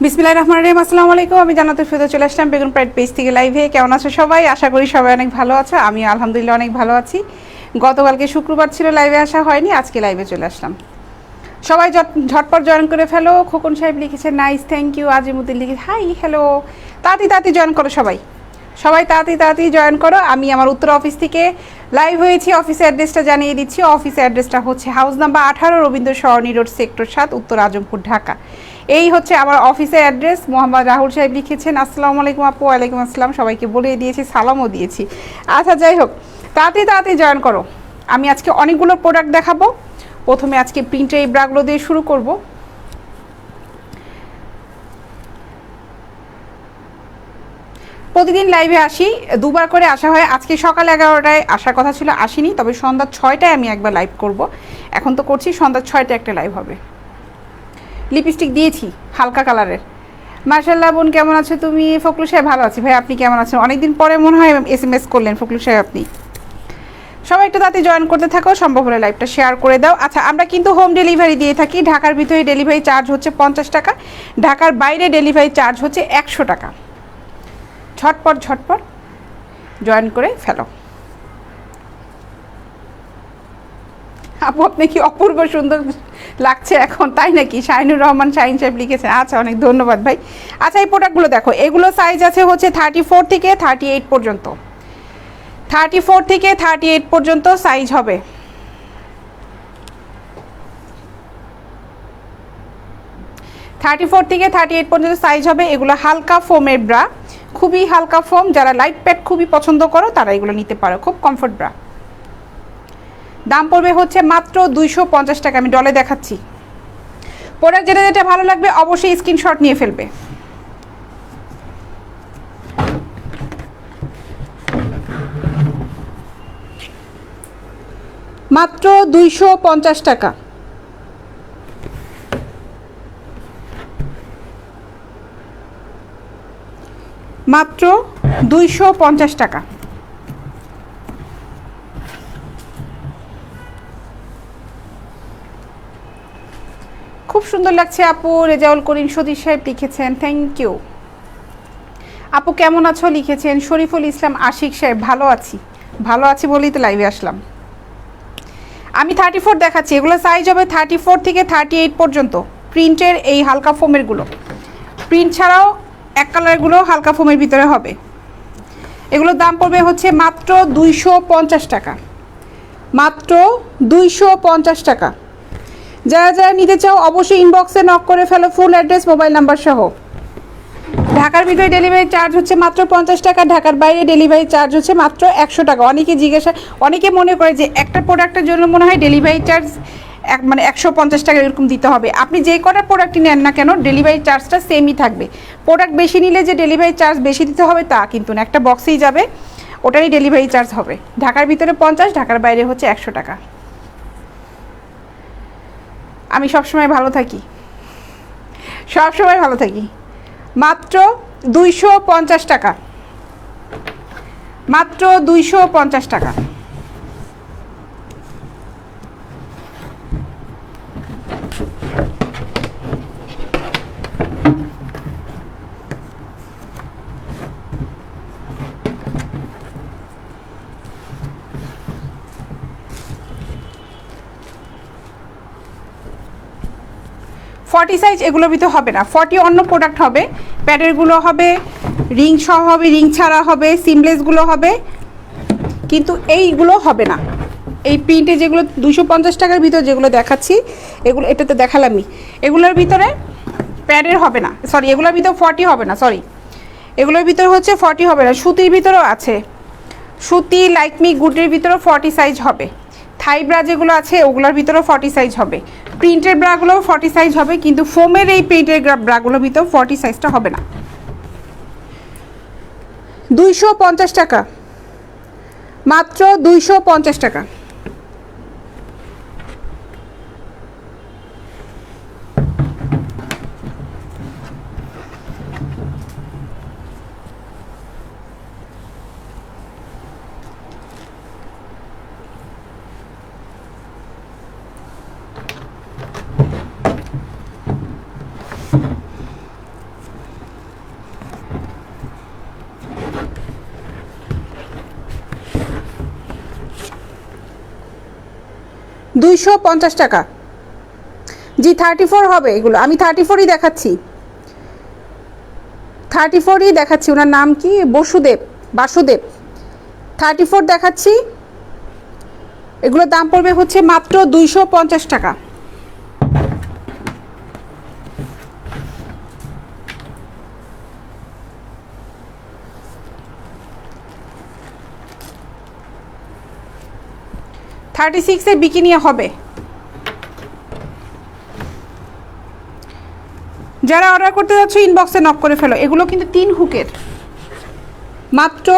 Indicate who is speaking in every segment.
Speaker 1: বিসমিল্লাহির রহমানির রহিম। আসসালামু আলাইকুম। আমি জান্নাতুল ফেরদৌস চলে আসলাম বেগুন প্রাইড পেজ থেকে লাইভে। কেমন আছো সবাই? আশা করি সবাই অনেক ভালো আছো। আমি আলহামদুলিল্লাহ অনেক ভালো আছি। গতকালকে শুক্রবার ছিল, লাইভে আসা হয়নি, আজকে লাইভে চলে আসলাম। সবাই ঝটপট জয়েন করে ফেলো। খোকন সাহেব লিখেছে নাইস, থ্যাংক ইউ। আজিমুদ্দিন লিখেছে হাই, হ্যালো। তাড়াতাড়ি জয়েন করো সবাই, সবাই তাড়াতাড়ি জয়েন করো। আমি আমার উত্তর অফিস থেকে লাইভ হয়েছি। অফিসের অ্যাড্রেসটা জানিয়ে দিচ্ছি। অফিসের অ্যাড্রেসটা হচ্ছে হাউস নাম্বার 18, রবীন্দ্র সরণি রোড, সেক্টর 7, উত্তর আজমপুর, ঢাকা। এই হচ্ছে আমার অফিসের অ্যাড্রেস। মোহাম্মদ রাহুল সাহেব লিখেছেন আসসালামু আলাইকুম আপু। ওয়ালাইকুম আসসালাম। সবাইকে বলে দিয়েছি, সালামও দিয়েছি। আচ্ছা, যাই হোক, তাড়াতাড়ি জয়েন করো। আমি আজকে অনেকগুলো প্রোডাক্ট দেখাবো। প্রথমে আজকে প্রিন্টের এই ব্রাগুলো দিয়ে শুরু করব। প্রতিদিন লাইভে আসি, দুবার করে আসা হয়। আজকে সকাল 11টায় আসার কথা ছিল, আসিনি। তবে সন্ধ্যা 6টায় আমি একবার লাইভ করব। এখন তো করছি, সন্ধ্যা 6টায় একটা লাইভ হবে। লিপস্টিক দিয়েছি হালকা কালারের। মার্শাল্লাহ বোন, কেমন আছো তুমি? ফখরুল সাহেব ভালো আছি ভাই, আপনি কেমন আছেন? অনেকদিন পরে মনে হয় SMS করলেন ফখরুল সাহেব আপনি। সবাই একটু তাড়াতাড়ি জয়েন করতে থাকো, সম্ভব হলে লাইভটা শেয়ার করে দাও। আচ্ছা, আমরা কিন্তু হোম ডেলিভারি দিয়ে থাকি। ঢাকার ভিতরে ডেলিভারি চার্জ হচ্ছে 50 টাকা, ঢাকার বাইরে ডেলিভারি চার্জ হচ্ছে 100 টাকা। ঝটপট জয়েন করে ফেলো। আপু আপনি কি অপূর্ব সুন্দর লাগছে এখন, তাই নাকি? শাহিনুর রহমান শাহিন সাহেব লিখেছেন। আচ্ছা, অনেক ধন্যবাদ ভাই। আচ্ছা, এই প্রোডাক্টগুলো দেখো, এগুলো সাইজ আছে হচ্ছে 34 থেকে 38 পর্যন্ত। 34 থেকে 38 পর্যন্ত সাইজ হবে। থার্টি 34 থেকে 38 পর্যন্ত সাইজ হবে। এগুলো হালকা ফোমের ব্রা, খুবই হালকা ফোম। যারা লাইট প্যাড খুবই পছন্দ করো তারা এগুলো নিতে পারো। খুব কমফোর্ট ব্রা। দাম পড়বে হচ্ছে মাত্র 250 টাকা। আমি ডলে দেখাচ্ছি। প্রোডাক্ট যেটা যেটা ভালো লাগবে অবশ্যই স্ক্রিনশট নিয়ে ফেলবে। মাত্র 250 টাকা। মাত্র 250 টাকা। খুব সুন্দর লাগছে আপু। রেজাউল করিম সতীশ সাহেব লিখেছেন, থ্যাংক ইউ। আপু কেমন আছো লিখেছেন শরীফুল ইসলাম আশিক সাহেব। ভালো আছি বলেই তো লাইভে আসলাম। আমি 34 দেখাচ্ছি। এগুলো সাইজ হবে 34 থেকে 38 পর্যন্ত। প্রিন্টের এই হালকা ফোমেরগুলো, প্রিন্ট ছাড়াও এক কালারগুলো হালকা ফোমের ভিতরে হবে। এগুলোর দাম পড়বে হচ্ছে মাত্র 250 টাকা। মাত্র 250 টাকা। যারা যারা নিতে চাও অবশ্যই ইনবক্সে নক করে ফেলো, ফুল অ্যাড্রেস মোবাইল নাম্বার সহ। ঢাকার ভিতরে ডেলিভারি চার্জ হচ্ছে মাত্র 50 টাকা, ঢাকার বাইরে ডেলিভারি চার্জ হচ্ছে মাত্র 100 টাকা। অনেকে মনে করে যে একটা প্রোডাক্টের জন্য মনে হয় ডেলিভারি চার্জ 150 টাকা এরকম দিতে হবে। আপনি যে কটা প্রোডাক্টই নেন না কেন ডেলিভারি চার্জটা সেমই থাকবে। প্রোডাক্ট বেশি নিলে যে ডেলিভারি চার্জ বেশি দিতে হবে তা কিন্তু না। একটা বক্সেই যাবে, ওটারই ডেলিভারি চার্জ হবে। ঢাকার ভিতরে 50, ঢাকার বাইরে হচ্ছে 100 টাকা। আমি সবসময় ভালো থাকি, মাত্র 250 টাকা। মাত্র 250 টাকা। ফর্টি সাইজ এগুলোর ভিতরে হবে না। 40 অন্য প্রোডাক্ট হবে। প্যাডেরগুলো হবে রিং সহ হবে, রিং ছাড়া হবে, সিমলেসগুলো হবে, কিন্তু এইগুলো হবে না। এই প্রিন্টে যেগুলো 250 টাকার ভিতরে যেগুলো দেখাচ্ছি, এগুলো এটাতে দেখালামই, এগুলোর ভিতরে প্যাডের হবে না। সরি, এগুলোর ভিতরে 40 হবে না। সরি, এগুলোর ভিতরে হচ্ছে 40 হবে না। সুতির ভিতরেও আছে, সুতি লাইকমি গুডের ভিতরেও 40 সাইজ হবে। থাই ব্রা যেগুলো আছে ওগুলোর ভিতরেও 40 সাইজ হবে। প্রিন্টের ব্রাগুলোও 40 সাইজ হবে, কিন্তু ফোমের এই প্রিন্টের ব্রাগুলোর ভিতরেও 40 সাইজটা হবে না। 250 টাকা। মাত্র 250 টাকা। 250 টাকা। জি 34 হবে এগুলো, আমি 34ই দেখাচ্ছি, 34ই দেখাচ্ছি। ওনার নাম কি? বাসুদেব 34 দেখাচ্ছি। এগুলোর দাম পড়বে হচ্ছে মাত্র 250 টাকা। 36 এর বিকিনি হবে। যারা অর্ডার করতে যাচ্ছ ইনবক্সে নক করে ফেলো। এগুলো কিন্তু 3 হুকের, মাত্র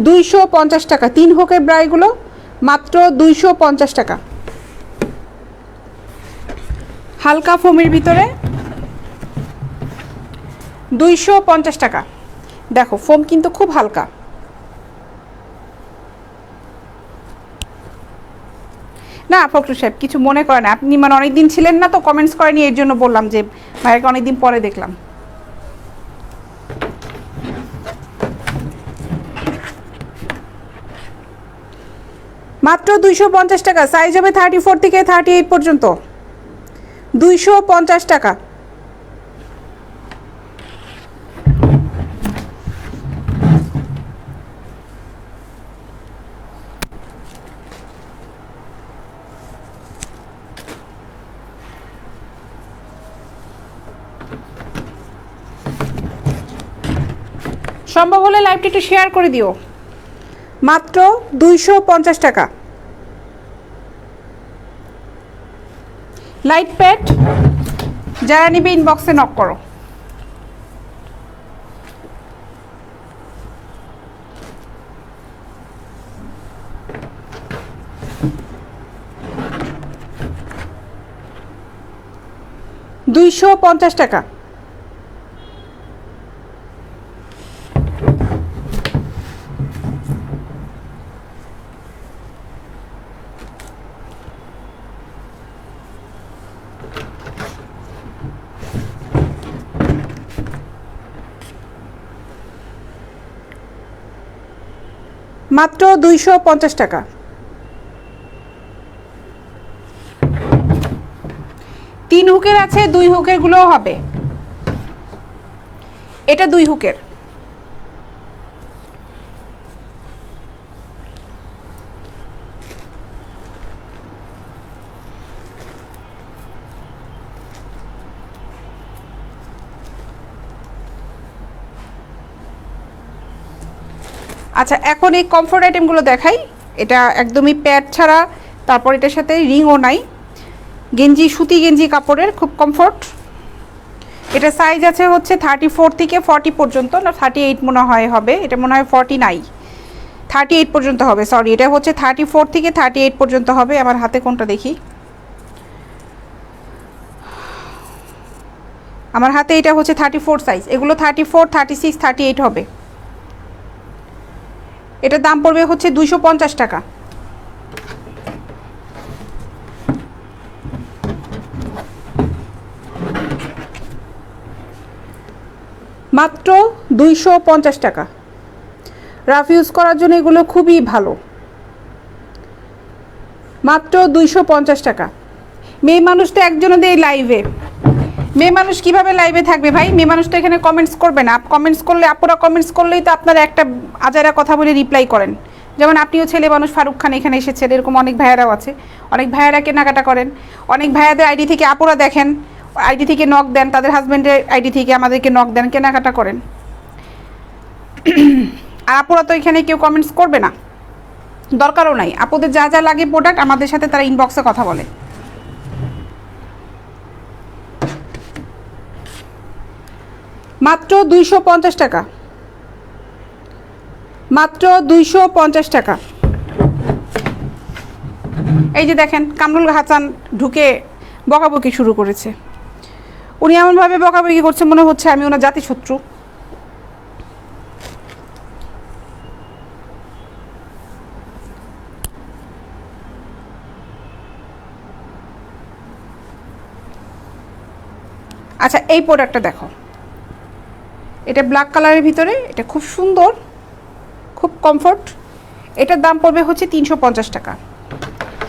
Speaker 1: 250 টাকা। 3 হুকের ব্রাইগুলো মাত্র 250 টাকা। হালকা ফোমের ভিতরে 250 টাকা। দেখো ফোম কিন্তু খুব হালকা। না ফখরুল সাহেব কিছু মনে করেন, আপনি মানে অনেকদিন ছিলেন না তো কমেন্টস করেনি, এর জন্য বললাম যে ভাইয়াকে অনেকদিন পরে দেখলাম। মাত্র 250 টাকা। সাইজ হবে 34 থেকে 38 পর্যন্ত, 250 টাকা। সম্ভব হলে লাইভটি একটু শেয়ার করে দিও। মাত্র 250 টাকা। লাইট প্যাড যারা নিবে ইনবক্সে নক করো। $250 টাকা। মাত্র 250 টাকা। 3 হুকের আছে, 2 হুকের গুলোও হবে। এটা 2 হুকের। আচ্ছা এখন এই কমফোর্ট আইটেমগুলো দেখাই। এটা একদমই প্যাড ছাড়া, তারপর এটার সাথে রিংও নাই, গেঞ্জি, সুতি গেঞ্জি কাপড়ের, খুব কমফোর্ট। এটা সাইজ আছে হচ্ছে 34 থেকে 40 পর্যন্ত, না 38 মনে হয় হবে, এটা মনে হয় 40 নাই, 38 পর্যন্ত হবে, সরি। এটা হচ্ছে 34 থেকে 38 পর্যন্ত হবে। আমার হাতে কোনটা দেখি, আমার হাতে এটা হচ্ছে 34 সাইজ। এগুলো 34, 36, 38 হবে। এটার দাম পড়বে হচ্ছে 250 টাকা। মাত্র 250 টাকা। রাফ ইউজ করার জন্য এগুলো খুবই ভালো। মাত্র 250 টাকা। মেয়ে মানুষ তো একজনও দেয় লাইভে, মেয়ে মানুষ কিভাবে লাইভে থাকবে ভাই? মেয়ে মানুষ তো এখানে কমেন্টস করবে না। কমেন্টস করলে, আপুরা কমেন্টস করলেই তো আপনারা একটা আজারা কথা বলে রিপ্লাই করেন। যেমন আপনিও ছেলে মানুষ, ফারুক খান এখানে এসেছেন, এরকম অনেক ভাইয়ারাও আছে। অনেক ভাইয়ারা কেনাকাটা করেন, অনেক ভাইয়াদের আইডি থেকে আপুরা দেখেন, আইডি থেকে নক দেন, তাদের হাজব্যান্ডের আইডি থেকে আমাদেরকে নক দেন, কেনাকাটা করেন। আর আপুরা তো এখানে কেউ কমেন্টস করবে না, দরকারও নাই। আপুদের যা যা লাগে প্রোডাক্ট আমাদের সাথে তারা ইনবক্সে কথা বলে। মাত্র 250 টাকা। মাত্র 250 টাকা। এই যে দেখেন কামরুল হাসান ঢুকে বকাবকি শুরু করেছে। উনি এমনভাবে বকাবকি করছে মনে হচ্ছে আমি ওনার জাতিশত্রু। আচ্ছা এই প্রোডাক্টটা দেখো, এটা ব্ল্যাক কালারের ভিতরে, এটা খুব সুন্দর, খুব কমফোর্ট। এটার দাম পড়বে হচ্ছে 350 টাকা।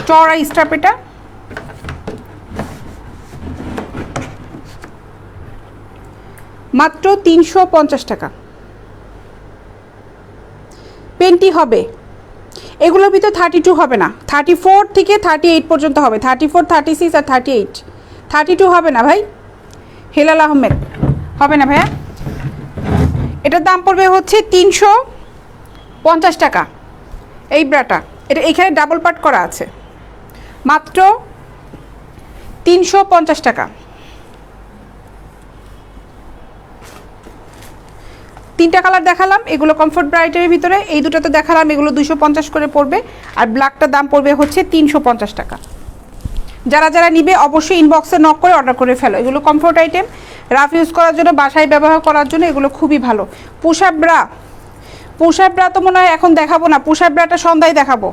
Speaker 1: চওড়া স্ট্রাপ, এটা মাত্র 350 টাকা। পেন্টি হবে, এগুলোর ভিতরে 32 হবে না, 34 থেকে 38 পর্যন্ত হবে, 34, 36 আর 38, 32 হবে না ভাই। হেলাল আহমেদ হবে না ভাইয়া। এটার দাম পড়বে হচ্ছে 350 টাকা। এই ব্রাটা এটা এখানে ডাবল পার্ট করা আছে, মাত্র 350 টাকা। 3টা কালার দেখালাম, এগুলো কমফোর্ট ব্রাইটের ভিতরে, এই দুটো তো দেখালাম, এগুলো 250 করে পড়বে, আর ব্ল্যাকটার দাম পড়বে হচ্ছে 350 টাকা। যারা যারা নিবে অবশ্যই ইনবক্সে নক করে অর্ডার করে ফেলো। এগুলো কমফোর্ট আইটেম, রাফ ইউজ করার জন্য, বাসায় ব্যবহার করার জন্য এগুলো খুবই ভালো। Push up bra, push up bra তো মনে হয় এখন দেখাবো না, পুশ আপ ব্রাটা সন্ধ্যায় দেখাবো,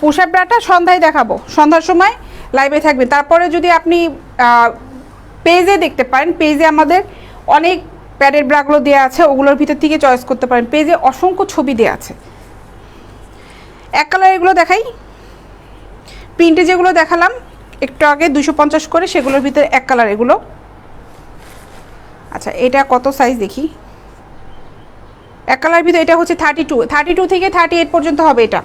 Speaker 1: পুশ আপ ব্রাটা সন্ধ্যায় দেখাবো, সন্ধ্যার সময় লাইভে থাকবে। তারপরে যদি আপনি পেজে দেখতে পারেন, পেজে আমাদের অনেক প্যাডের ব্রাগুলো দেওয়া আছে, ওগুলোর ভিতর থেকে চয়েস করতে পারেন, পেজে অসংখ্য ছবি দেওয়া আছে। এক কালার এগুলো দেখাই, প্রিন্টে যেগুলো দেখালাম একটু আগে 250 করে, সেগুলোর ভিতরে এক কালার এগুলো। আচ্ছা এটা কত সাইজ দেখি, এক কালার ভিতরে এটা হচ্ছে 32 থেকে 38 পর্যন্ত হবে। এটা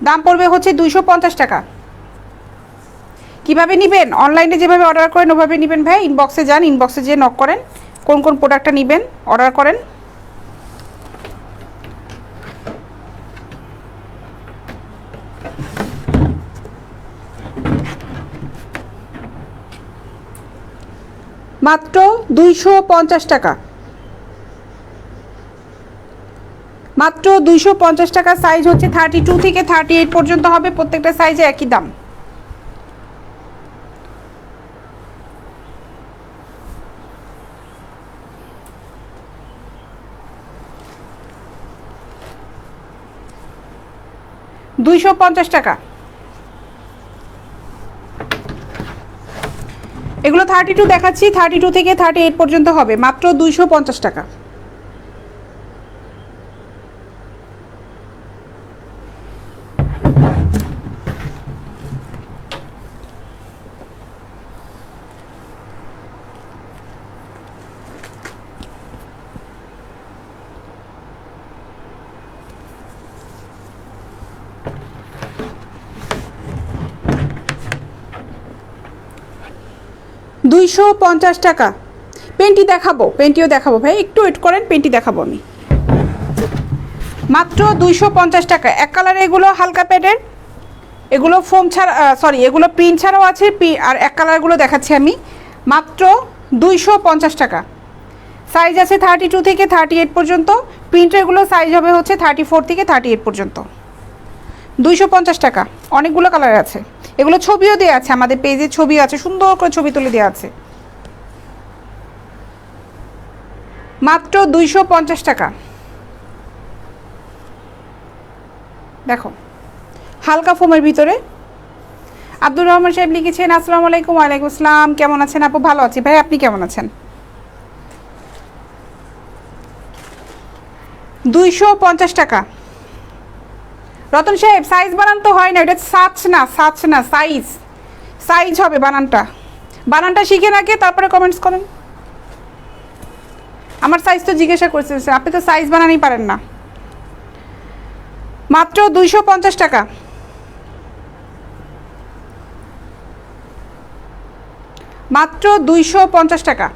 Speaker 1: দাম পড়বে হচ্ছে 250 টাকা। কিভাবে নেবেন? অনলাইনে যেভাবে অর্ডার করেন ওভাবে নেবেন ভাই। ইনবক্সে যান, ইনবক্সে যেয়ে নক করেন, কোন কোন প্রোডাক্টটা নেবেন অর্ডার করেন। মাত্র 250 টাকা, মাত্র 250 টাকা। সাইজ হচ্ছে 32 থেকে 38 পর্যন্ত হবে, প্রত্যেকটা সাইজে একই দাম। $250 টাকা। এগুলো 32 দেখাচ্ছি, 32 থেকে 38 পর্যন্ত হবে, মাত্র 250 টাকা। $250 টাকা। পেন্টি দেখাবো, পেন্টিও দেখাবো ভাই, একটু ওয়েট করেন, পেন্টি দেখাবো আমি। মাত্র 250 টাকা। এক কালারে এগুলো হালকা প্যাডের, এগুলো ফোম ছাড়া, সরি এগুলো প্রিন্ট ছাড়াও আছে, আর এক কালারগুলো দেখাচ্ছি আমি, মাত্র 250 টাকা। সাইজ আছে 32 থেকে 38 পর্যন্ত, প্রিন্টের এগুলো সাইজ হবে হচ্ছে 34 থেকে 38 পর্যন্ত। 250 টাকা। অনেকগুলো কালার আছে, এগুলো ছবিও দেওয়া আছে, আমাদের পেজে ছবি আছে, সুন্দর করে ছবি তুলে দেওয়া আছে। মাত্র 250 টাকা। দেখো হালকা ফোমের ভিতরে। আব্দুর রহমান সাহেব লিখেছেন আসসালামু আলাইকুম। ওয়ালাইকুম আসসালাম, কেমন আছেন আপু? ভালো আছি ভাই, আপনি কেমন আছেন? 250 টাকা। রতন সাহেব সাইজ বানান তো হয় না, এটা সাচ না, সাচ না, সাইজ, সাইজ হবে বানানটা। বানানটা শিখে নাকি তারপরে কমেন্টস করেন। আমার সাইজ তো জিজ্ঞাসা করছেন, আপনি তো সাইজ বানানই পারেন না। মাত্র 250 টাকা। মাত্র 250 টাকা।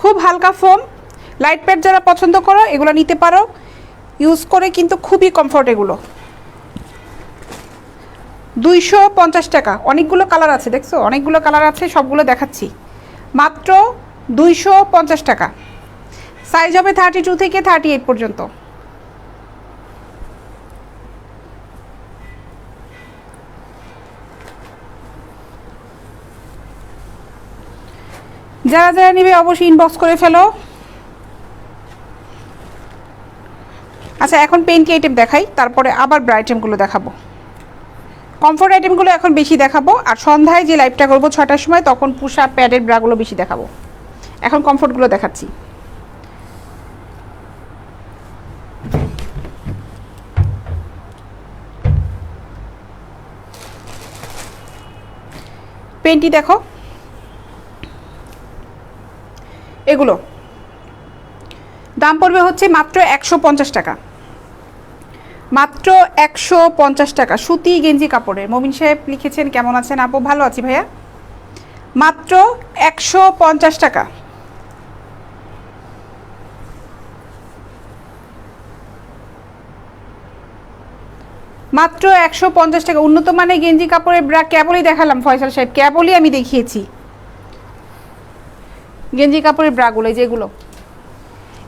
Speaker 1: খুব হালকা ফোম, লাইট প্যাড যারা পছন্দ করো এগুলো নিতে পারো, ইউজ করে কিন্তু খুবই কমফোর্ট এগুলো। 250 টাকা। অনেকগুলো কালার আছে, দেখছো অনেকগুলো কালার আছে, সবগুলো দেখাচ্ছি। মাত্র 250 টাকা। সাইজ হবে 32 থেকে 38 পর্যন্ত। যারা যারা নিবে অবশ্যই ইনবক্স করে ফেলো। আচ্ছা এখন পেন্টি আইটেম দেখাই, তারপরে আবার ব্রা আইটেমগুলো দেখাবো। কমফোর্ট আইটেমগুলো এখন বেশি দেখাবো, আর সন্ধ্যায় যে লাইভটা করবো 6টার সময় তখন পুষা প্যাডের ব্রাগুলো বেশি দেখাবো। এখন কমফোর্টগুলো দেখাচ্ছি। পেন্টি দেখো, এগুলো দাম পড়বে হচ্ছে মাত্র 150 টাকা, মাত্র 150 টাকা। সুতি গেঞ্জি কাপড়ের। মমিন সাহেব লিখেছেন কেমন আছেন আপু? ভালো আছি ভাইয়া। মাত্র 150 টাকা। মাত্র 150 টাকা। উন্নত মানের গেঞ্জি কাপড়ের ব্রা কেবলই দেখালাম ফয়সাল সাহেব, কেবলই আমি দেখিয়েছি গেঞ্জি কাপড়ের ব্রাগুলো, যেগুলো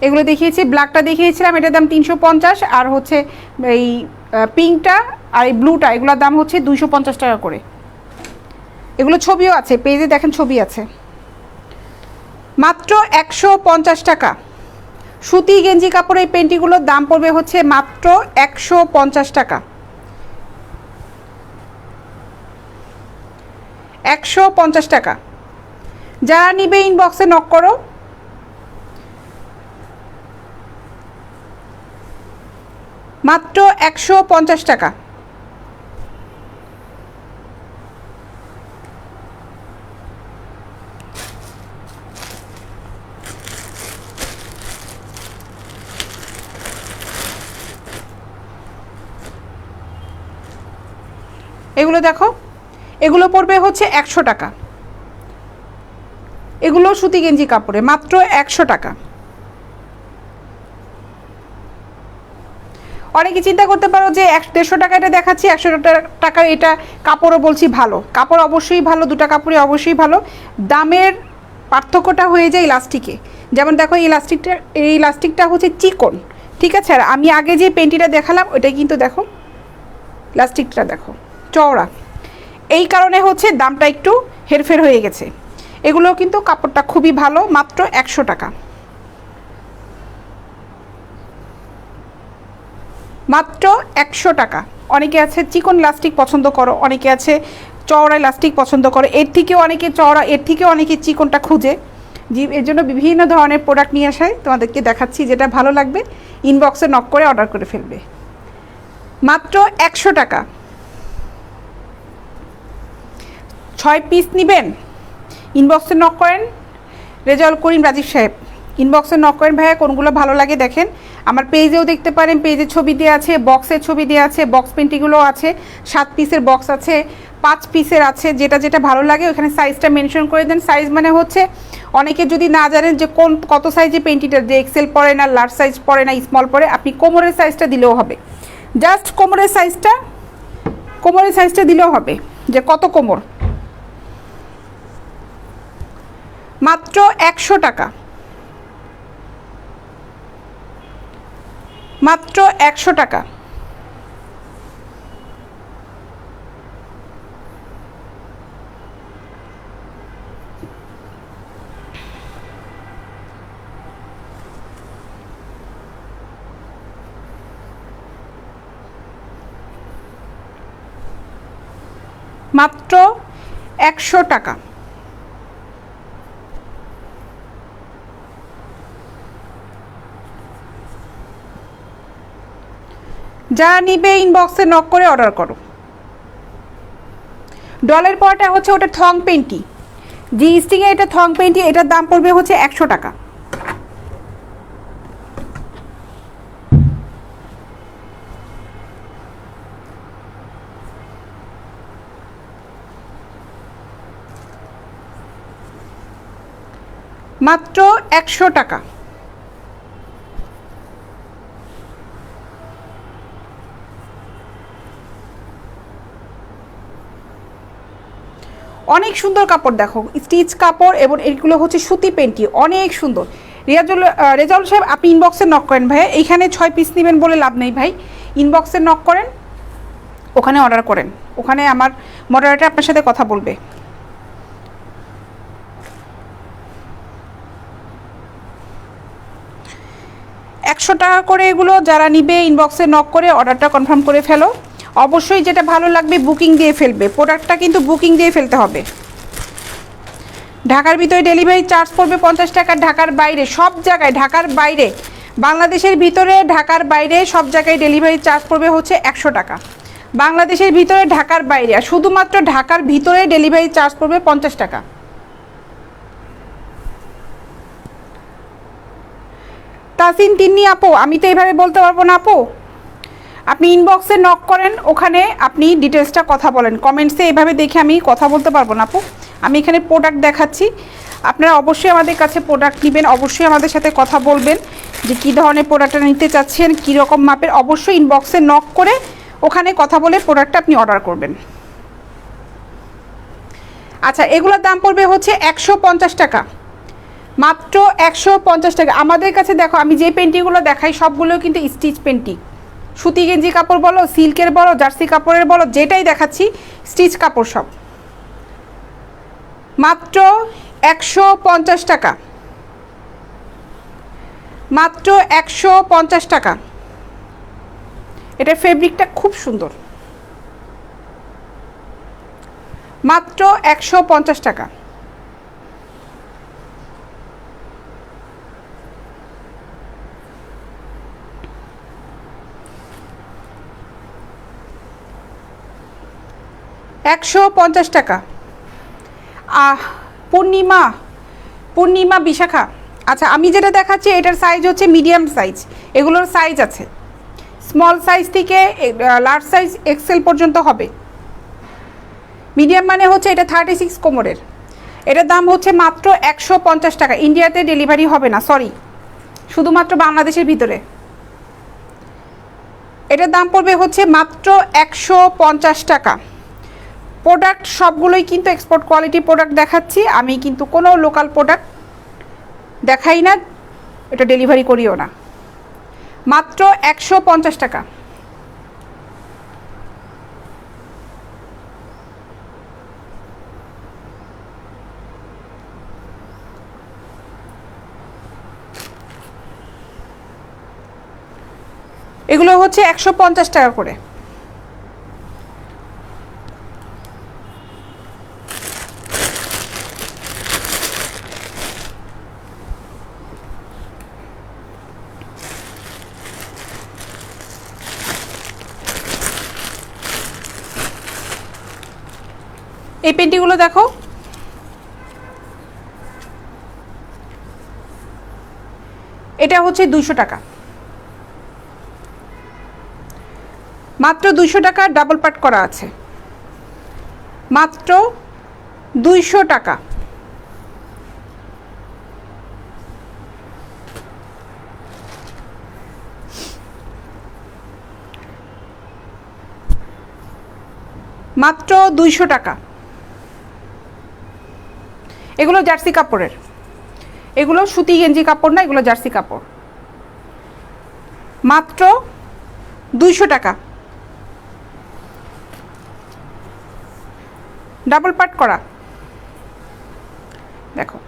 Speaker 1: এগুলো দেখিয়েছি। ব্ল্যাকটা দেখিয়েছিলাম, এটার দাম 350, আর হচ্ছে এই পিঙ্কটা আর এই ব্লুটা, এগুলোর দাম হচ্ছে 250 টাকা করে। এগুলো ছবিও আছে, পেজে দেখেন ছবি আছে। মাত্র 150 টাকা। সুতি গেঞ্জি কাপড়ের পেন্টিগুলোর দাম পড়বে হচ্ছে মাত্র 150 টাকা, 150 টাকা। যারা নিবে ইনবক্সে নক করো। মাত্র 150 টাকা। এগুলো দেখো, এগুলো পড়বে হচ্ছে 100 টাকা। এগুলো সুতি গেঞ্জি কাপড়ে, মাত্র 100 টাকা। অনেকে চিন্তা করতে পারো যে 150 টাকা এটা দেখাচ্ছি, 100 টাকা এটা কাপড়ও বলছি ভালো। কাপড় অবশ্যই ভালো, দুটা কাপড়ই অবশ্যই ভালো। দামের পার্থক্যটা হয়ে যায় ইলাস্টিকে। যেমন দেখো এই ইলাস্টিকটা হচ্ছে চিকন, ঠিক আছে। আর আমি আগে যে পেন্টিটা দেখালাম ওইটা কিন্তু দেখো ইলাস্টিকটা দেখো চওড়া, এই কারণে হচ্ছে দামটা একটু হেরফের হয়ে গেছে। এগুলো কিন্তু কাপড়টা খুবই ভালো, মাত্র 100 টাকা, মাত্র 100 টাকা। অনেকে আছে চিকন ইলাস্টিক পছন্দ করো, অনেকে আছে চওড়া ইলাস্টিক পছন্দ করো, এর থেকেও অনেকে চওড়া, এর থেকেও অনেকে চিকনটা খুঁজে। এর জন্য বিভিন্ন ধরনের প্রোডাক্ট নিয়ে আসায় তোমাদেরকে দেখাচ্ছি, যেটা ভালো লাগবে ইনবক্সে নক করে অর্ডার করে ফেলবে। মাত্র 100 টাকা। 6 পিস নেবেন, ইনবক্সে নক করেন। রেজাউল করিম রাজীব সাহেব, ইনবক্সে নক করেন ভাইয়া, কোনগুলো ভালো লাগে দেখেন। আমার পেজেও দেখতে পারেন, পেজে ছবি দেওয়া আছে, বক্সের ছবি দেওয়া আছে, বক্স পেন্টিগুলো আছে। 7 পিসের বক্স আছে, 5 পিসের আছে, যেটা যেটা ভালো লাগে ওখানে সাইজটা মেনশন করে দেন। সাইজ মানে হচ্ছে অনেকে যদি না জানেন যে কত সাইজে পেন্টিটা, যে এক্সেল পড়ে না, লার্জ সাইজ পড়ে না, স্মল পড়ে, আপনি কোমরের সাইজটা দিলেও হবে। জাস্ট কোমরের সাইজটা দিলেও হবে যে কত কোমর। মাত্র 100 টাকা, মাত্র 100 টাকা। মাত্র 100 টাকা। যা নিবে ইনবক্সে নক করে অর্ডার করো। ডলের পরটা হচ্ছে ওটা থং পেন্টি, জি স্টিং এ এটা থং পেন্টি, এটার দাম পড়বে হচ্ছে 100 টাকা। মাত্র 100 টাকা। অনেক সুন্দর কাপড় দেখো, স্টিচ কাপড়, এবং এগুলো হচ্ছে সুতি পেন্টি, অনেক সুন্দর। রেজাউল সাহেব আপনি ইনবক্সে নক করেন ভাই, এইখানে 6 পিস নেবেন বলে লাভ নেই ভাই, ইনবক্সে নক করেন, ওখানে অর্ডার করেন, ওখানে আমার মডারেটর আপনার সাথে কথা বলবে। একশো টাকা করে এগুলো, যারা নিবে ইনবক্সে নক করে অর্ডারটা কনফার্ম করে ফেলো। অবশ্যই যেটা ভালো লাগবে বুকিং দিয়ে ফেলবে, প্রোডাক্টটা কিন্তু বুকিং দিয়ে ফেলতে হবে। ঢাকার ভিতরে ডেলিভারি চার্জ পড়বে 50 টাকা, ঢাকার বাইরে সব জায়গায়, ঢাকার বাইরে, বাংলাদেশের ভিতরে, ঢাকার বাইরে সব জায়গায় ডেলিভারি চার্জ পড়বে হচ্ছে 100 টাকা। বাংলাদেশের ভিতরে ঢাকার বাইরে, আর শুধুমাত্র ঢাকার ভিতরে ডেলিভারি চার্জ পড়বে 50 টাকা। তাসিন তিন্নি আপু, আমি তো এইভাবে বলতে পারবো না আপু, আপনি ইনবক্সে নক করেন, ওখানে আপনি ডিটেলসটা কথা বলেন। কমেন্টসে এভাবে দেখে আমি কথা বলতে পারবো না আপু। আমি এখানে প্রোডাক্ট দেখাচ্ছি, আপনারা অবশ্যই আমাদের কাছে প্রোডাক্ট নেবেন, অবশ্যই আমাদের সাথে কথা বলবেন যে কী ধরনের প্রোডাক্টটা নিতে চাচ্ছেন, কী রকম মাপের, অবশ্যই ইনবক্সে নক করে ওখানে কথা বলে প্রোডাক্টটা আপনি অর্ডার করবেন। আচ্ছা, এগুলোর দাম পড়বে হচ্ছে 150 টাকা, মাত্র 150 টাকা। আমাদের কাছে দেখো, আমি যে পেন্টিগুলো দেখাই সবগুলো কিন্তু স্টিচ পেন্টি, সুতি গেঞ্জি কাপড় বলো, সিল্কের বলো, জার্সি কাপড়ের বলো, যেটাই দেখাচ্ছি স্টিচ কাপড় সব। মাত্র 150 টাকা, মাত্র 150 টাকা। এটার ফেব্রিকটা খুব সুন্দর, মাত্র 150 টাকা। টাকা। পূর্ণিমা, পূর্ণিমা বিশাখা, আচ্ছা আমি যেটা দেখাচ্ছি এটার সাইজ হচ্ছে মিডিয়াম সাইজ, এগুলোর সাইজ আছে স্মল সাইজ থেকে লার্জ সাইজ এক্সেল পর্যন্ত হবে। মিডিয়াম মানে হচ্ছে এটা 36 কোমরের। এটার দাম হচ্ছে মাত্র 150 টাকা। ইন্ডিয়াতে ডেলিভারি হবে না, সরি, শুধুমাত্র বাংলাদেশের ভিতরে। এটার দাম পড়বে হচ্ছে মাত্র 150 টাকা। প্রোডাক্ট সবগুলোই কিন্তু এক্সপোর্ট কোয়ালিটি প্রোডাক্ট দেখাচ্ছি আমি, কিন্তু কোনো লোকাল প্রোডাক্ট দেখাই না, এটা ডেলিভারি করিও না। মাত্র 150 টাকা। এগুলো হচ্ছে 150 টাকা করে। এই পেন্টিগুলো দেখো, এটা হচ্ছে 200 টাকা, মাত্র 200 টাকা। ডাবল পাট করা আছে, মাত্র 200 টাকা। মাত্র 200 টাকা। এগুলো জার্সি কাপড়ের, এগুলো সুতি গেঞ্জি কাপড় না, এগুলো জার্সি কাপড়। মাত্র 200 টাকা, ডাবল পাট করা। দেখো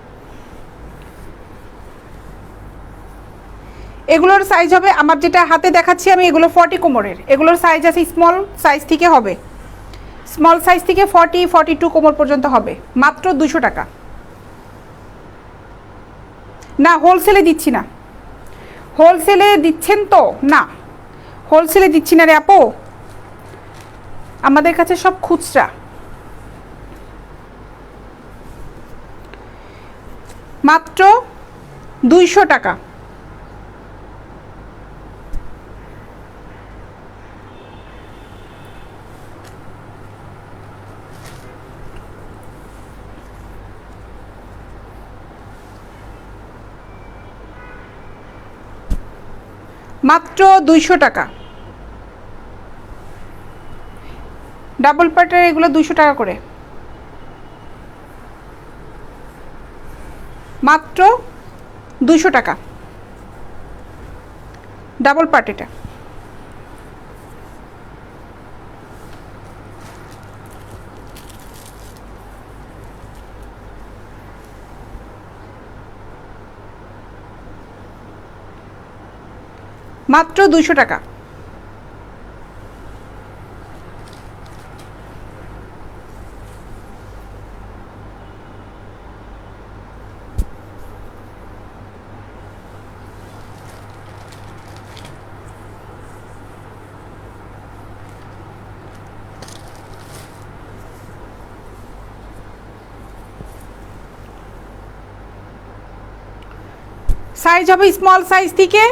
Speaker 1: এগুলোর সাইজ হবে, আমার যেটা হাতে দেখাচ্ছি আমি, এগুলো 40 কোমরের। এগুলোর সাইজ আছে স্মল সাইজ থেকে হবে, স্মল সাইজ থেকে 40, 42 কোমর পর্যন্ত হবে। মাত্র 200 টাকা। না হোলসেলে দিচ্ছি না, হোলসেলে দিচ্ছেন তো? না হোলসেলে দিচ্ছি না রে আপু, আমাদের কাছে সব খুচরা। মাত্র 200 টাকা। মাত্র 200 টাকা। ডাবল পাটের এগুলো 200 টাকা করে, মাত্র 200 টাকা। ডাবল পাট এটা। মাত্র 200 টাকা। সাইজ হবে স্মল সাইজ থেকে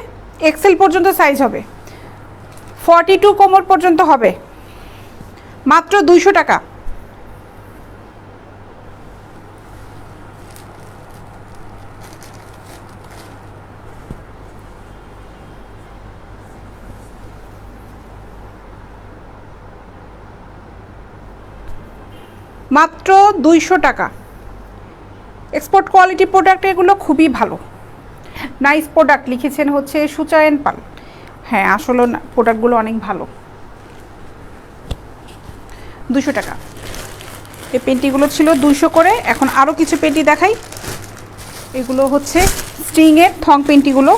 Speaker 1: এক্সেল পর্যন্ত সাইজ হবে, 42 কোমর পর্যন্ত হবে, মাত্র 200 টাকা। মাত্র 200 টাকা। এক্সপোর্ট কোয়ালিটি প্রোডাক্ট, এগুলো খুবই ভালো, নাইস প্রোডাক্ট। লিখেছেন হচ্ছে সুচায়ন পাল। হ্যাঁ আসলে প্রোডাক্টগুলো অনেক ভালো। 200 টাকা। এই পেন্টিগুলো ছিল 200 করে। এখন আরও কিছু পেন্টি দেখাই। এগুলো হচ্ছে স্ট্রিংয়ের থং পেন্টিগুলো,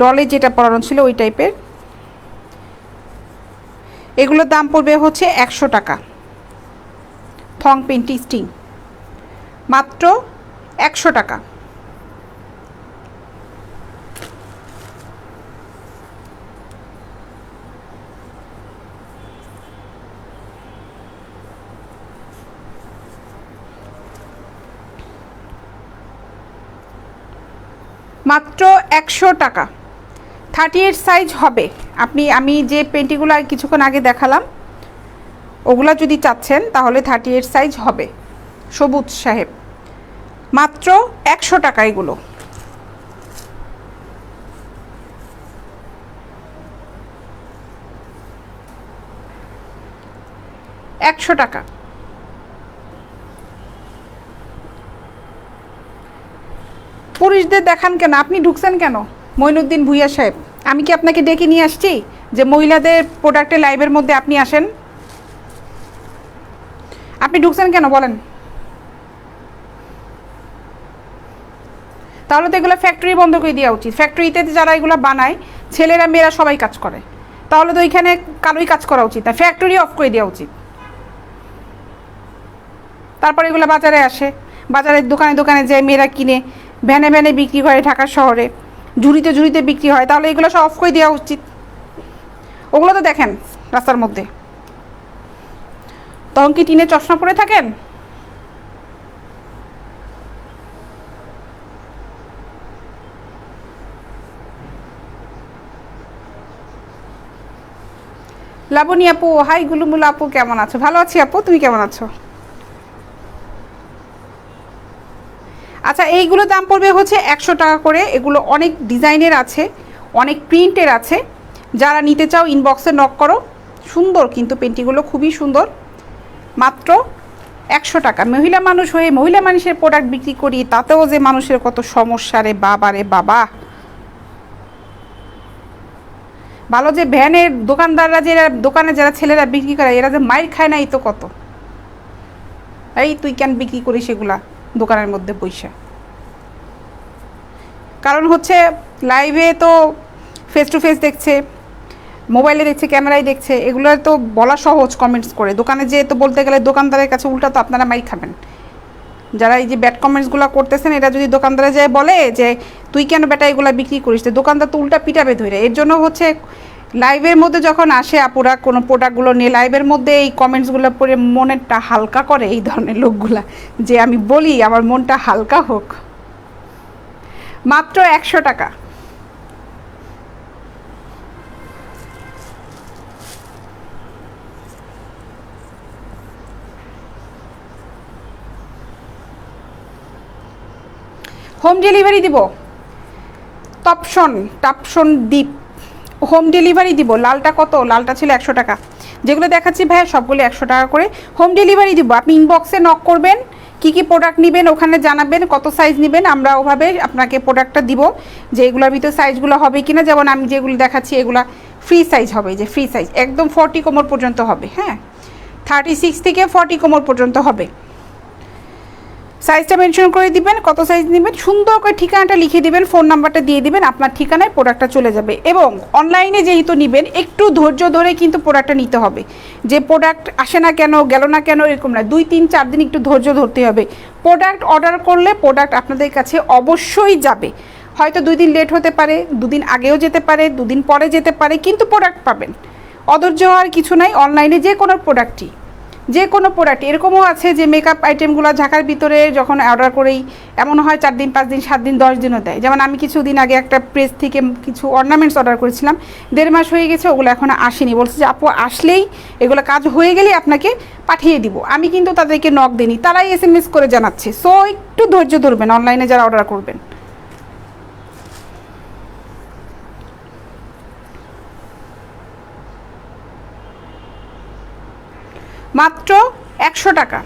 Speaker 1: ডলে যেটা পরানো ছিল ওই টাইপের। এগুলোর দাম পড়বে হচ্ছে 100 টাকা। থং পেন্টি স্ট্রিং মাত্র 100 টাকা। মাত্র 100 টাকা। 38 সাইজ হবে। আমি যে পেন্টিগুলো কিছুক্ষণ আগে দেখালাম ওগুলা যদি চাচ্ছেন তাহলে 38 সাইজ হবে। সবুজ সাহেব, মাত্র 100 টাকা এগুলো। টাকা। পুরুষদের দেখান কেন? আপনি ঢুকছেন কেন মঈনুদ্দিন ভুইয়া সাহেব? আমি কি আপনাকে ডেকে নিয়ে আসছি যে মহিলাদের প্রোডাক্টের লাইভের মধ্যে আপনি আসেন? আপনি ঢুকছেন কেন বলেন? তাহলে তো এগুলো ফ্যাক্টরি বন্ধ করে দেওয়া উচিত। ফ্যাক্টরিতে যারা এগুলো বানায় ছেলেরা মেয়েরা সবাই কাজ করে, তাহলে তো ওইখানে কারোই কাজ করা উচিত না, ফ্যাক্টরি অফ করে দেওয়া উচিত। তারপর এগুলো বাজারে আসে, বাজারের দোকানে দোকানে যায় মেয়েরা কিনে, ভ্যানে ভ্যানে বিক্রি করে, ঢাকার শহরে ঝুড়িতে ঝুড়িতে বিক্রি হয়। তাহলে এগুলো সব অফ করে দেওয়া উচিত। ওগুলো তো দেখেন রাস্তার মধ্যে, তখন কি টিনে চশমা পরে থাকেন? লাবণী আপু হাই, গুলুমুল আপু কেমন আছো? ভালো আছি আপু, তুমি কেমন আছো? আচ্ছা এইগুলো দাম পড়বে হচ্ছে 100 টাকা করে। এগুলো অনেক ডিজাইনের আছে, অনেক প্রিন্টের আছে। যারা নিতে চাও ইনবক্সে নক করো। সুন্দর কিন্তু পেন্টিগুলো খুবই সুন্দর। মাত্র 100 টাকা। মহিলা মানুষ হয়ে মহিলা মানুষের প্রোডাক্ট বিক্রি করি, তাতেও যে মানুষের কত সমস্যা রে বাবা রে বাবা। ভালো যে ভ্যানের দোকানদাররা, যে দোকানে যারা ছেলেরা বিক্রি করে এরা যে মাইর খায় না, এই তো কত। এই তুই কেন বিক্রি করিস এগুলা দোকানের মধ্যে পয়সা? কারণ হচ্ছে লাইভে তো ফেস টু ফেস দেখছে, মোবাইলে দেখছে, ক্যামেরায় দেখছে, এগুলো তো বলা সহজ কমেন্টস করে। দোকানে যেয়ে তো বলতে গেলে দোকানদারের কাছে উল্টা তো আপনারা মাইর খাবেন। যারা এই যে ব্যাড কমেন্টসগুলো করতেছেন, এটা যদি দোকানদারে যায় বলে যে তুই কেন বেটা এগুলো বিক্রি করিস, তো দোকানদার তো উল্টা পিটাবে ধরে। এর জন্য হচ্ছে লাইভের মধ্যে যখন আসে আপুরা কোনো প্রোডাক্টগুলো নিয়ে, লাইভের মধ্যে এই কমেন্টসগুলো পড়ে মনেরটা হালকা করে এই ধরনের লোকগুলা, যে আমি বলি আমার মনটা হালকা হোক। মাত্র 100 টাকা। হোম ডেলিভারি দিব। টাপসন দ্বীপ হোম ডেলিভারি দিব। লালটা কত? লালটা ছিল 100 টাকা। যেগুলো দেখাচ্ছি ভাইয়া সবগুলো 100 টাকা করে হোম ডেলিভারি দিব। আপনি ইনবক্সে নক করবেন, কি কি প্রোডাক্ট নেবেন ওখানে জানাবেন, কত সাইজ নেবেন, আমরা ওভাবে আপনাকে প্রোডাক্টটা দিব যে এগুলোর ভিতরে সাইজগুলো হবে কিনা। যেমন আমি যেগুলো দেখাচ্ছি এগুলো ফ্রি সাইজ হবে, যে ফ্রি সাইজ একদম 40 কোমর পর্যন্ত হবে। হ্যাঁ 36 থেকে 40 কোমর পর্যন্ত হবে। সাইজটা মেনশন করে দিবেন, কত সাইজ নেবেন, সুন্দর করে ঠিকানাটা লিখে দিবেন, ফোন নাম্বারটা দিয়ে দিবেন, আপনার ঠিকানায় প্রোডাক্টটা চলে যাবে। এবং অনলাইনে যেহেতু নেবেন একটু ধৈর্য ধরে কিন্তু প্রোডাক্টটা নিতে হবে। যে প্রোডাক্ট আসে না কেন, গেল না কেন এরকম না, 2-3-4 দিন একটু ধৈর্য ধরতে হবে। প্রোডাক্ট অর্ডার করলে প্রোডাক্ট আপনাদের কাছে অবশ্যই যাবে। হয়তো 2 দিন লেট হতে পারে, 2 দিন আগেও যেতে পারে, 2 দিন পরে যেতে পারে, কিন্তু প্রোডাক্ট পাবেন। অধৈর্য হওয়ার কিছু নাই অনলাইনে যে কোনো প্রোডাক্টই। যে কোনো প্রোডাক্ট এরকমও আছে যে মেকআপ আইটেমগুলো ঢাকার ভিতরে যখন অর্ডার করেই এমন হয় 4 দিন 5 দিন 7 দিন 10 দিনও দেয়। যেমন আমি কিছুদিন আগে একটা প্রেস থেকে কিছু অর্নামেন্টস অর্ডার করেছিলাম, 1.5 মাস হয়ে গেছে, ওগুলো এখনও আসেনি। বলছে যে আপু আসলেই এগুলো কাজ হয়ে গেলেই আপনাকে পাঠিয়ে দিব। আমি কিন্তু তাদেরকে নক দিইনি, তারাই SMS করে জানাচ্ছে। সো একটু ধৈর্য ধরবেন অনলাইনে যারা অর্ডার করবেন। মাত্র 100 টাকা।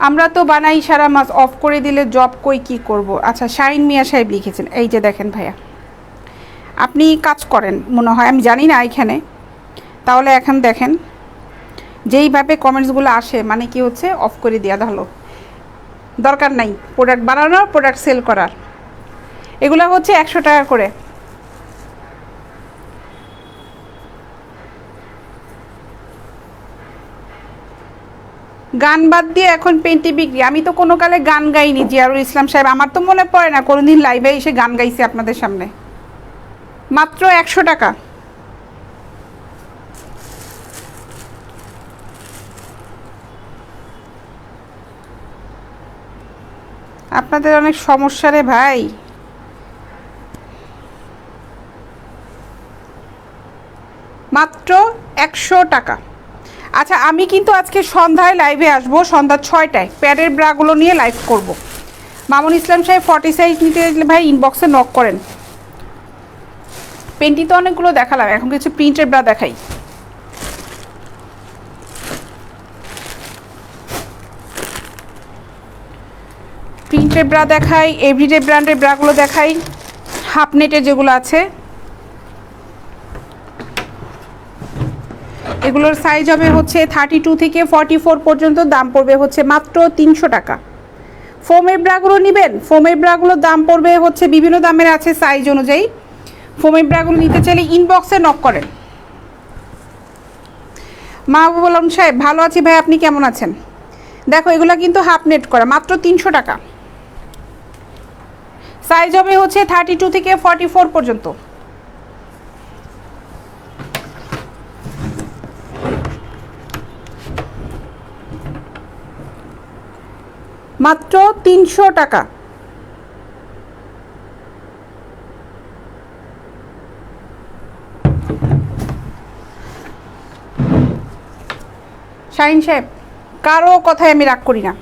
Speaker 1: আমরা তো বানাই সারা মাস, অফ করে দিলে জব কই কি করব। আচ্ছা, শাহিন মিয়া সাহেব লিখেছেন, এই যে দেখেন ভাইয়া, আপনি কাজ করেন মনে হয়, আমি জানি না এখানে। তাহলে এখন দেখেন যেইভাবে কমেন্টসগুলো আসে, মানে কি হচ্ছে অফ করে দেওয়া হলো। দরকার নাই প্রোডাক্ট বানানোর, প্রোডাক্ট সেল করার। এগুলো হচ্ছে 100 টাকা করে। গান বাদ দিয়ে এখন পেন্টি বিক্রি। আমি তো কোনো কালে গান গাইনি জিয়ারুল ইসলাম সাহেব, আমার তো মনে পড়ে না কোনোদিন লাইভে এসে গান গাইছি আপনাদের সামনে। মাত্র 100 টাকা। আপনাদের অনেক সমস্যা রে ভাই। মাত্র 100 টাকা। আচ্ছা, আমি কিন্তু আজকে সন্ধ্যায় লাইভে আসব, সন্ধ্যা 6টায় প্যাডের ব্রাগুলো নিয়ে লাইভ করব। মামুন ইসলাম সাহেব 40 সাইজ নিতে ভাই ইনবক্সে নক করেন। পেন্টি তো অনেকগুলো দেখালাম, এখন কিছু প্রিন্টের ব্রা দেখাই। প্রিন্টের ব্রা দেখাই, এভরিডে ব্র্যান্ডের ব্রাগুলো দেখাই, হাফ নেটের যেগুলো আছে। এগুলোর সাইজ হবে হচ্ছে 32 থেকে 44 পর্যন্ত, দাম পড়বে হচ্ছে মাত্র 300 টাকা। ফোমের ব্রাগুলো নেবেন, ফোমের ব্রাগুলোর দাম পড়বে হচ্ছে বিভিন্ন দামের আছে সাইজ অনুযায়ী। ফোমের ব্রাগুলো নিতে চাইলে ইনবক্সে নক করেন। মাহবুবুল আলম সাহেব ভালো আছি ভাই, আপনি কেমন আছেন? দেখো এগুলো কিন্তু হাফ নেট করা, মাত্র 300 টাকা। সাইজ হবে হচ্ছে 32 থেকে 44 পর্যন্ত। মাত্র 300 টাকা। শাহিন সাহেব কারো কথায় আমি রাগ করি না,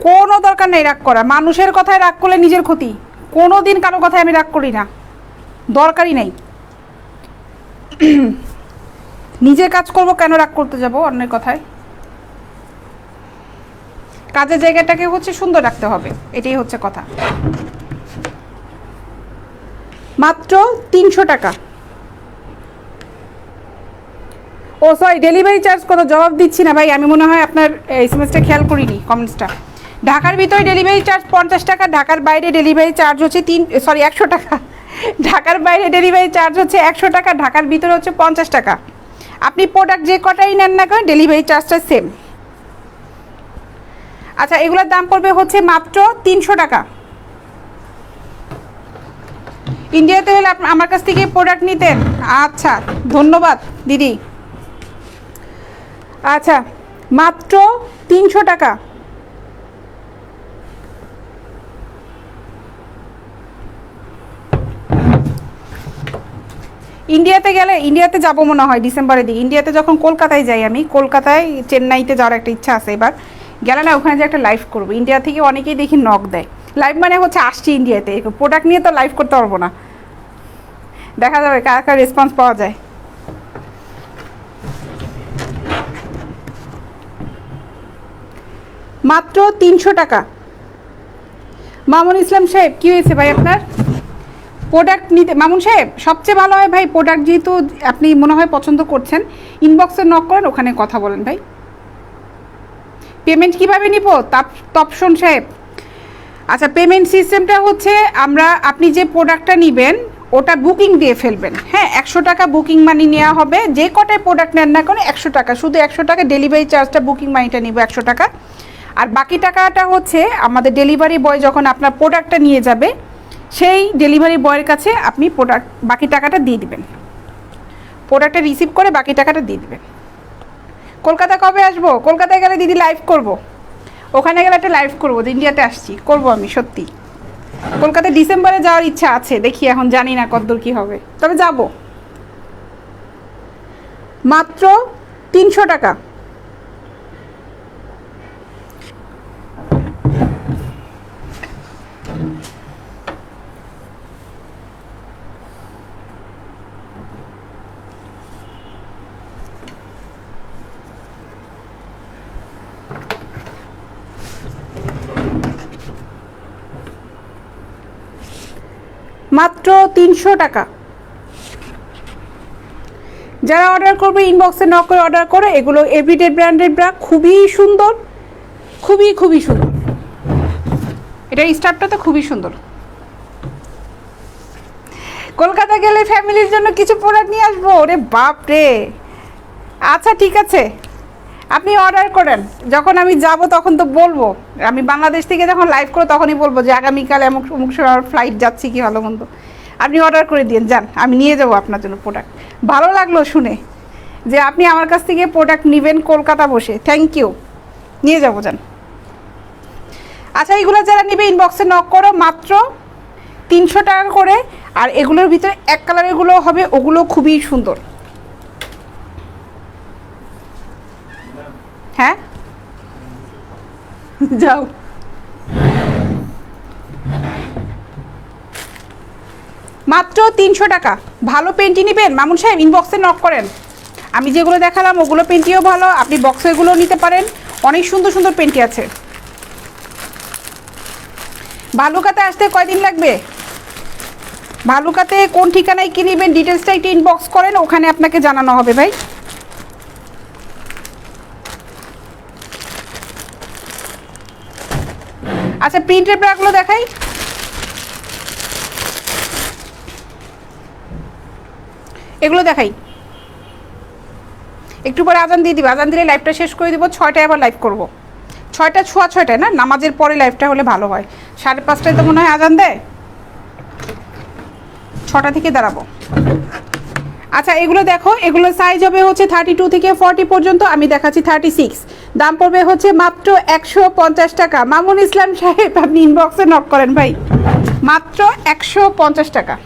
Speaker 1: কোনো দরকার নেই রাগ করা। মানুষের কথায় রাগ করলে নিজের ক্ষতি। কোনো দিন কারো কথায় আমি রাগ করি না, দরকারই নেই। নিজের কাজ করব, কেন রাগ করতে যাব অন্যের কথায়? কাজের জায়গাটাকে হচ্ছে সুন্দর রাখতে হবে, এটাই হচ্ছে কথা। মাত্র 300 টাকা। ও সরি, ডেলিভারি চার্জ কত জবাব দিচ্ছি না ভাই, আমি মনে হয় আপনার এসএমএসটা খেয়াল করিনি, কমেন্টসটা। ঢাকার ভিতরে ডেলিভারি চার্জ 50 টাকা, ঢাকার বাইরে ডেলিভারি চার্জ হচ্ছে 100 টাকা। ঢাকার বাইরে ডেলিভারি চার্জ হচ্ছে 100 টাকা, ঢাকার ভিতরে হচ্ছে 50 টাকা। আপনি প্রোডাক্ট যে কটাই নেন না কেন, ডেলিভারি চার্জটা সেম। আচ্ছা, এগুলোর দাম পড়বে হচ্ছে মাত্র 300 টাকা। ইন্ডিয়াতে হলে আমার কাছ থেকে প্রোডাক্ট নিতেন। আচ্ছা, ধন্যবাদ দিদি। আচ্ছা, মাত্র 300 টাকা। ইন্ডিয়াতে গেলে, ইন্ডিয়াতে যাবো মনে হয় ডিসেম্বরের দিকে। ইন্ডিয়াতে যখন কলকাতায় যাই, আমি কলকাতায় চেন্নাইতে যাওয়ার একটা ইচ্ছা আছে, এবার গেলে না ওখানে যে একটা লাইভ করবো। ইন্ডিয়া থেকে অনেকেই দেখি নক দেয়, লাইভ মানে হচ্ছে আসছি ইন্ডিয়াতে, প্রোডাক্ট নিয়ে তো লাইভ করতে পারবো না, দেখা যাবে কার কার রেসপন্স পাওয়া যায়। মাত্র 300 টাকা। মামুন ইসলাম সাহেব কী হয়েছে ভাই আপনার? প্রোডাক্ট নিতে মামুন সাহেব সবচেয়ে ভালো হয় ভাই, প্রোডাক্ট যেহেতু আপনি মনে হয় পছন্দ করছেন, ইনবক্সে নক করেন, ওখানে কথা বলেন ভাই। পেমেন্ট কিভাবে নিব তপসন সাহেব? আচ্ছা, পেমেন্ট সিস্টেমটা হচ্ছে আপনি যে প্রোডাক্টটা নেবেন ওটা বুকিং দিয়ে ফেলবেন। হ্যাঁ, 100 টাকা বুকিং মানি নেওয়া হবে। যে কটায় প্রোডাক্ট নেন না কেন 100 টাকা, শুধু 100 টাকা ডেলিভারি চার্জটা, বুকিং মানিটা নিব 100 টাকা। আর বাকি টাকাটা হচ্ছে আমাদের ডেলিভারি বয় যখন আপনার প্রোডাক্টটা নিয়ে যাবে সেই ডেলিভারি বয়ের কাছে আপনি বাকি টাকাটা দিয়ে দিবেন, প্রোডাক্টটা রিসিভ করে বাকি টাকাটা দিয়ে দিবেন। কলকাতা কবে আসবো? কলকাতায় গেলে দিদি লাইভ করব, ওখানে গেলে একটা লাইভ করবো। ইন্ডিয়াতে আসছি, করব আমি সত্যি। কলকাতায় ডিসেম্বরে যাওয়ার ইচ্ছা আছে, দেখি এখন জানি না কতদূর কী হবে, তবে যাব। মাত্র 300 টাকা। মাত্র 300 টাকা। যারা অর্ডার করবে ইনবক্সে নক করে অর্ডার করে। এগুলো এভরিডে ব্র্যান্ডেড ব্রা, খুবই সুন্দর, খুবই খুবই সুন্দর। এটার স্টাফটা তো খুবই সুন্দর। কলকাতা গেলে ফ্যামিলির জন্য কিছু প্রোডাক্ট নিয়ে আসবো। ওরে বাপ রে, আচ্ছা ঠিক আছে, আপনি অর্ডার করেন, যখন আমি যাব তখন তো বলবো। আমি বাংলাদেশ থেকে যখন লাইভ করবো তখনই বলবো যে আগামীকাল অমুক অমুক সময় ফ্লাইট যাচ্ছি, কি ভালো মন্দ। আপনি অর্ডার করে দিন, যান, আমি নিয়ে যাবো আপনার জন্য প্রোডাক্ট। ভালো লাগলো শুনে যে আপনি আমার কাছ থেকে প্রোডাক্ট নেবেন কলকাতা বসে, থ্যাংক ইউ, নিয়ে যাবো, যান। আচ্ছা, এগুলো যারা নেবে ইনবক্সে নক করো, মাত্র 300 টাকা করে। আর এগুলোর ভিতরে এক কালারেরগুলো হবে, ওগুলো খুবই সুন্দর। হ্যাঁ যাও। মাত্র 300 টাকা। ভালো পেন্টি নেবেন মামুন সাহেব, ইনবক্সে নক করেন। আমি যেগুলো দেখালাম ওগুলো পেন্টিও ভালো, আপনি বক্সে এগুলো নিতে পারেন, অনেক সুন্দর সুন্দর পেন্টি আছে। ভালুকাতে আসতে কয়দিন লাগবে? ভালুকাতে কোন ঠিকানায় কি নেবেন ডিটেলসটা একটু ইনবক্স করেন, ওখানে আপনাকে জানানো হবে ভাই। আচ্ছা, প্রিন্টের ব্রাগুলো দেখাই। এগুলো দেখাই, একটু পরে আজান দিয়ে দিব, আজান দিলে লাইভটা শেষ করে দিব। 6টায় আবার লাইভ করব, 6টা ছোঁয়া 6টায় না, নামাজের পরে লাইভটা হলে ভালো হয়। 5:30টায় তো মনে হয় আজান দেয়, 6টা থেকে দাঁড়াবো। আচ্ছা, এগুলো দেখো, এগুলো সাইজ হবে হচ্ছে 32 থেকে 40 পর্যন্ত, আমি দেখাচ্ছি 36। দাম পড়বে হচ্ছে মাত্র 150 টাকা। মামুন ইসলাম সাহেব, আপনি ইনবক্সে নক করেন ভাই, মাত্র 150 টাকা।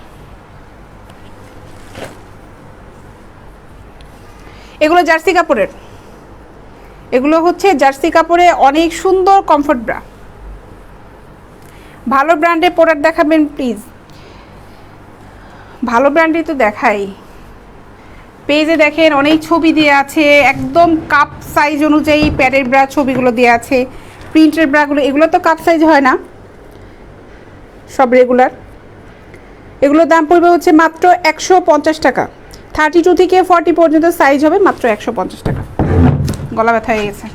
Speaker 1: এগুলো জার্সি কাপড়ের, এগুলো হচ্ছে জার্সি কাপড়ে অনেক সুন্দর কমফোর্ট ব্রা। ভালো ব্র্যান্ডের প্রোডাক্ট দেখাবেন প্লিজ। ভালো ব্র্যান্ডই তো দেখাই, পেজে দেখেন অনেক ছবি দেওয়া আছে, একদম কাপ সাইজ অনুযায়ী প্যাডের ব্রা ছবিগুলো দেওয়া আছে। প্রিন্টের ব্রাগুলো, এগুলো তো কাপ সাইজ হয় না, সব রেগুলার। এগুলোর দাম পড়বে হচ্ছে মাত্র 150 টাকা। 32 থেকে 40 পর্যন্ত সাইজ হবে, মাত্র 150 টাকা। গলা ব্যথা হয়ে গেছে।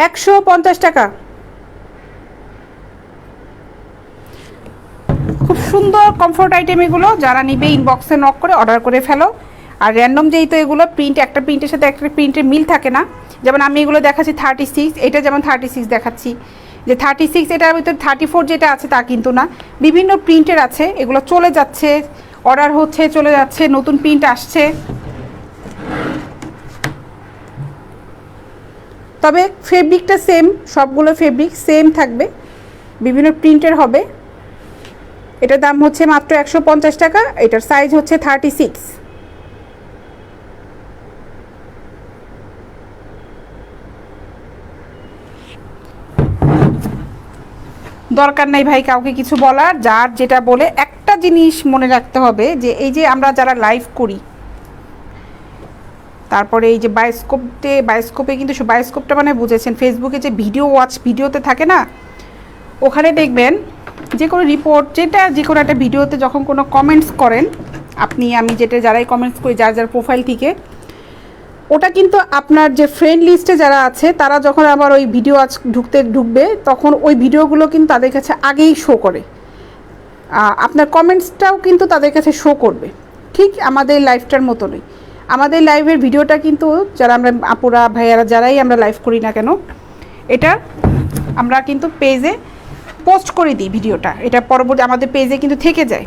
Speaker 1: $150 টাকা। খুব সুন্দর কমফোর্ট আইটেম এগুলো, যারা নিবে ইনবক্সে নক করে অর্ডার করে ফেলো। আর র্যান্ডম যেই তো এগুলো প্রিন্ট, একটা প্রিন্টের সাথে একটা প্রিন্টের মিল থাকে না। যেমন আমি এগুলো দেখাচ্ছি 36, এটা যেমন 36 দেখাচ্ছি, যে 36 এটার ভিতরে 34 যেটা আছে তা কিন্তু না, বিভিন্ন প্রিন্টের আছে। এগুলো চলে যাচ্ছে, অর্ডার হচ্ছে, চলে যাচ্ছে, নতুন প্রিন্ট আসছে। তবে ফেব্রিকটা সেম, সবগুলো ফেব্রিক সেম থাকবে, বিভিন্ন প্রিন্টের হবে। এটার দাম হচ্ছে মাত্র 150 টাকা। এটার সাইজ হচ্ছে 36। দরকার নেই ভাই কাউকে কিছু বলার, যার যেটা বলে। একটা জিনিস মনে রাখতে হবে যে এই যে আমরা যারা লাইভ করি, তারপরে এই যে বায়োস্কোপে কিন্তু বায়োস্কোপটা মানে বুঝেছেন, ফেসবুকে যে ভিডিও ওয়াচ ভিডিওতে থাকে না, ওখানে দেখবেন যে কোনো রিপোর্ট, যে কোনো একটা ভিডিওতে যখন কোনো কমেন্টস করেন আপনি, আমি যেটা যারাই কমেন্টস করি, যার যার প্রোফাইল থেকে, ওটা কিন্তু আপনার যে ফ্রেন্ড লিস্টে যারা আছে তারা যখন আবার ওই ভিডিও ঢুকবে তখন ওই ভিডিওগুলো কিন্তু তাদের কাছে আগেই শো করে, আপনার কমেন্টসটাও কিন্তু তাদের কাছে শো করবে, ঠিক আমাদের লাইভটার মতনই। আমাদের লাইভের ভিডিওটা কিন্তু যারা আমরা আপুরা ভাইয়ারা যারাই আমরা লাইভ করি না কেন, এটা আমরা কিন্তু পেজে পোস্ট করে দিই ভিডিওটা, এটা পরবর্তী আমাদের পেজে কিন্তু থেকে যায়।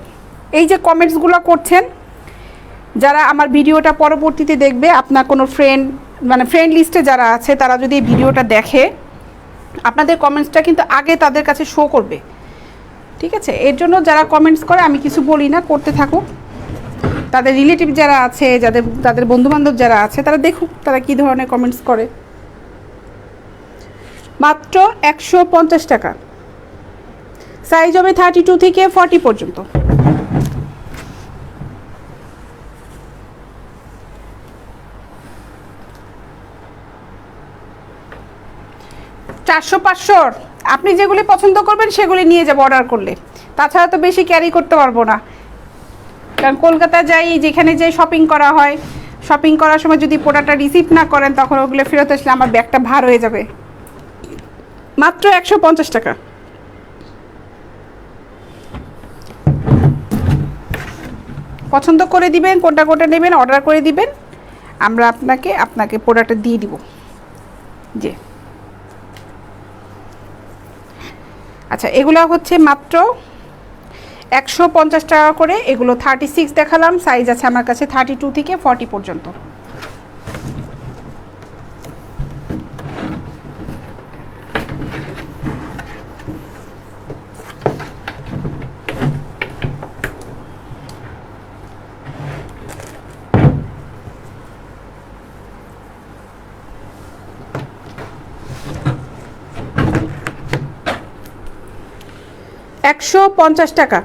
Speaker 1: এই যে কমেন্টসগুলো করছেন যারা আমার ভিডিওটা পরবর্তীতে দেখবে, আপনার কোনো ফ্রেন্ড মানে ফ্রেন্ড লিস্টে যারা আছে তারা যদি এই ভিডিওটা দেখে আপনাদের কমেন্টসটা কিন্তু আগে তাদের কাছে শো করবে, ঠিক আছে? এর জন্য যারা কমেন্টস করে আমি কিছু বলি না, করতে থাকুক। তাদের রিলেটিভ যারা আছে, তাদের বন্ধুবান্ধব যারা আছে তারা দেখুক তারা কী ধরনের কমেন্টস করে। মাত্র 150 টাকা, সাইজ হবে 32 থেকে 40 পর্যন্ত। চারশো 500 আপনি যেগুলি পছন্দ করবেন সেগুলি নিয়ে যাবো অর্ডার করলে, তাছাড়া তো বেশি ক্যারি করতে পারবো না, কারণ কলকাতা যাই, যেখানে যাই শপিং করা হয়, শপিং করার সময় যদি প্রোডাক্টটা রিসিভ না করেন তখন ওগুলো ফেরত আসলে আমার ব্যাগটা ভার হয়ে যাবে। মাত্র 150 টাকা। পছন্দ করে দিবেন, কোনটা কোনটা নেবেন অর্ডার করে দিবেন, আমরা আপনাকে প্রোডাক্টটা দিয়ে দিব। যে আচ্ছা, এগুলো হচ্ছে মাত্র 150 টাকা করে। এগুলো 36 দেখালাম, সাইজ আছে আমার কাছে 32 থেকে 40 পর্যন্ত। $150 টাকা,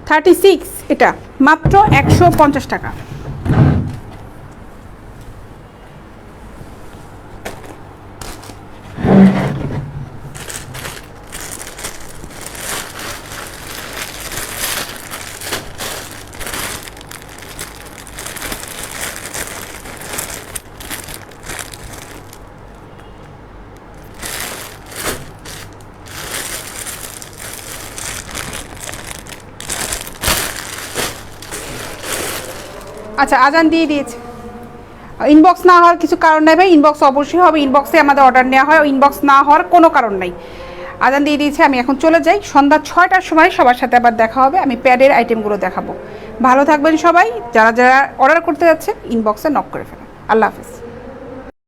Speaker 1: 36, এটা মাত্র 150 টাকা। আচ্ছা, আজান দিয়ে দিয়েছে। ইনবক্স না হওয়ার কিছু কারণ নেই ভাই, ইনবক্স অবশ্যই হবে, ইনবক্সে আমাদের অর্ডার নেওয়া হয়, ইনবক্স না হওয়ার কোনো কারণ নেই। আজান দিয়ে দিয়েছে, আমি এখন চলে যাই। সন্ধ্যা 6টার সময় সবার সাথে আবার দেখা হবে, আমি প্যাডের আইটেমগুলো দেখাবো। ভালো থাকবেন সবাই, যারা যারা অর্ডার করতে যাচ্ছেন ইনবক্সে নক করে ফেলেন। আল্লাহ হাফেজ।